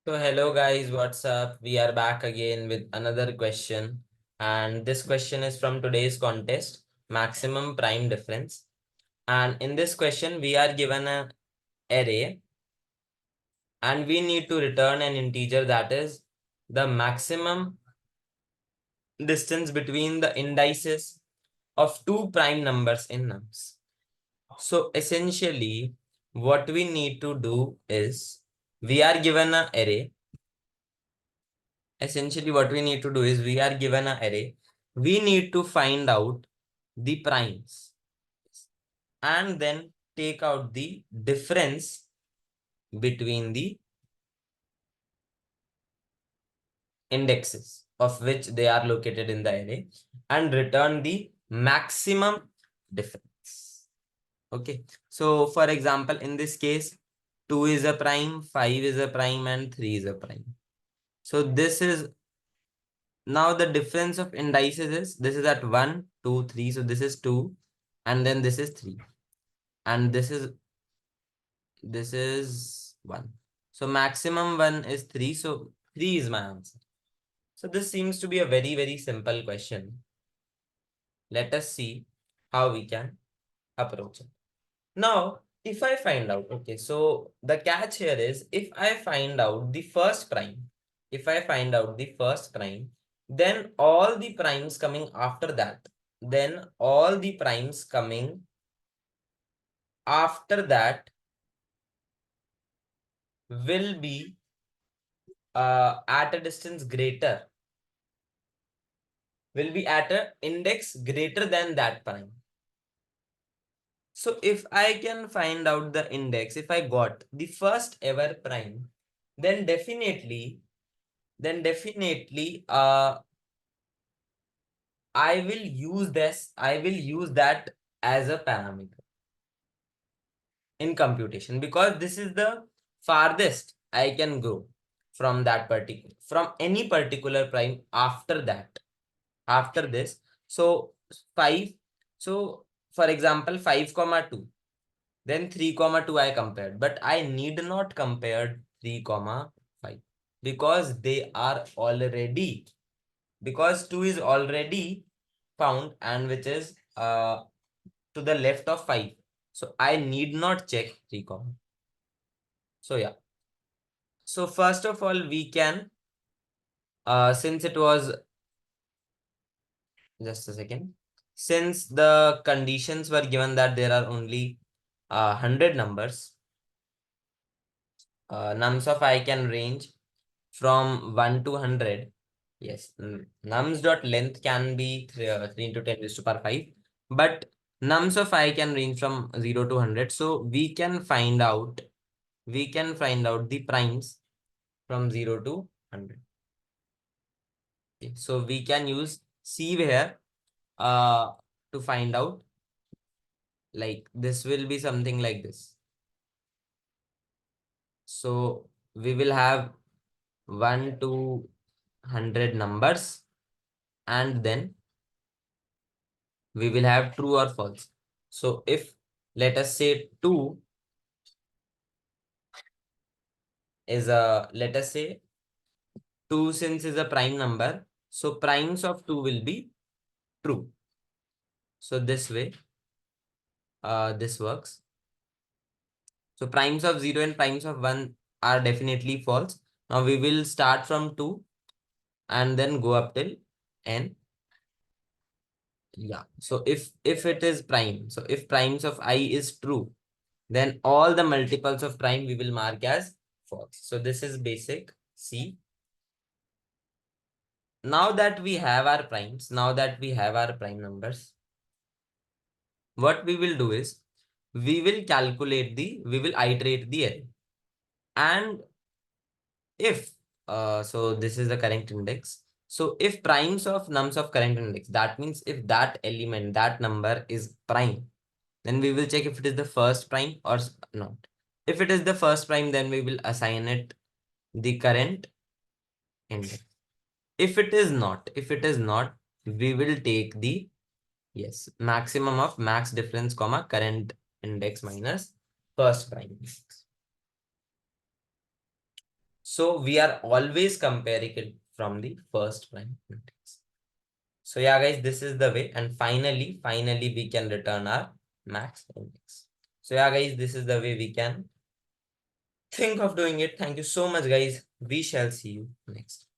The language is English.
So hello guys, what's up? We are back again with another question. And this question is from today's contest, maximum prime difference. And in this question, we are given an array and we need to return an integer that is the maximum distance between the indices of two prime numbers in nums. So essentially, what we need to do is we are given an array. Essentially, what we need to do is we are given an array. We need to find out the primes and then take out the difference between the indexes of which they are located in the array and return the maximum difference. Okay. So for example, in this case, 2 is a prime, 5 is a prime, and 3 is a prime. So this is now the difference of indices is this is at 1, 2, 3. So this is 2, and then this is 3, and this is 1. So maximum 1 is 3. So 3 is my answer. So this seems to be a very, very simple question. Let us see how we can approach it. Now, if I find out, okay, so the catch here is if I find out the first prime, then all the primes coming after that, will be at a distance greater, will be at an index greater than that prime. So if I can find out the index, if I got the first ever prime, then definitely, I will use that as a parameter in computation because this is the farthest I can go from from any particular prime after that, after this. So 5, so for example, 5 comma 2, then 3 comma 2 I compared, but I need not compare 3 comma 5 because they are already, because 2 is already found and which is to the left of 5. So I need not check 3 comma. So yeah. So first of all, we can, since it was, just a second, since the conditions were given that there are only 100 numbers, nums of I can range from 1 to 100. Yes, nums dot length can be 3 into 10 raised to power 5, but nums of I can range from 0 to 100. So we can find out the primes from 0 to 100. Okay, so we can use sieve here to find out, like this will be something like this. So we will have 1 to 100 numbers, and then we will have true or false. So if, let us say 2 is a, let us say 2 since is a prime number, so primes of 2 will be true. So this way, this works. So primes of 0 and primes of 1 are definitely false. Now we will start from 2 and then go up till n. Yeah. So if it is prime, so if primes of I is true, then all the multiples of prime we will mark as false. So this is basic C. Now that we have our primes, now that we have our prime numbers, what we will do is we will iterate the array. And if, so this is the current index. So if primes of nums of current index, that means if that element, that number is prime, then we will check if it is the first prime or not. If it is the first prime, then we will assign it the current index. If it is not, we will take the, yes, maximum of max difference comma current index minus first prime index. So we are always comparing it from the first prime index. So yeah, guys, this is the way. And finally, we can return our max index. So yeah, guys, this is the way we can think of doing it. Thank you so much, guys. We shall see you next.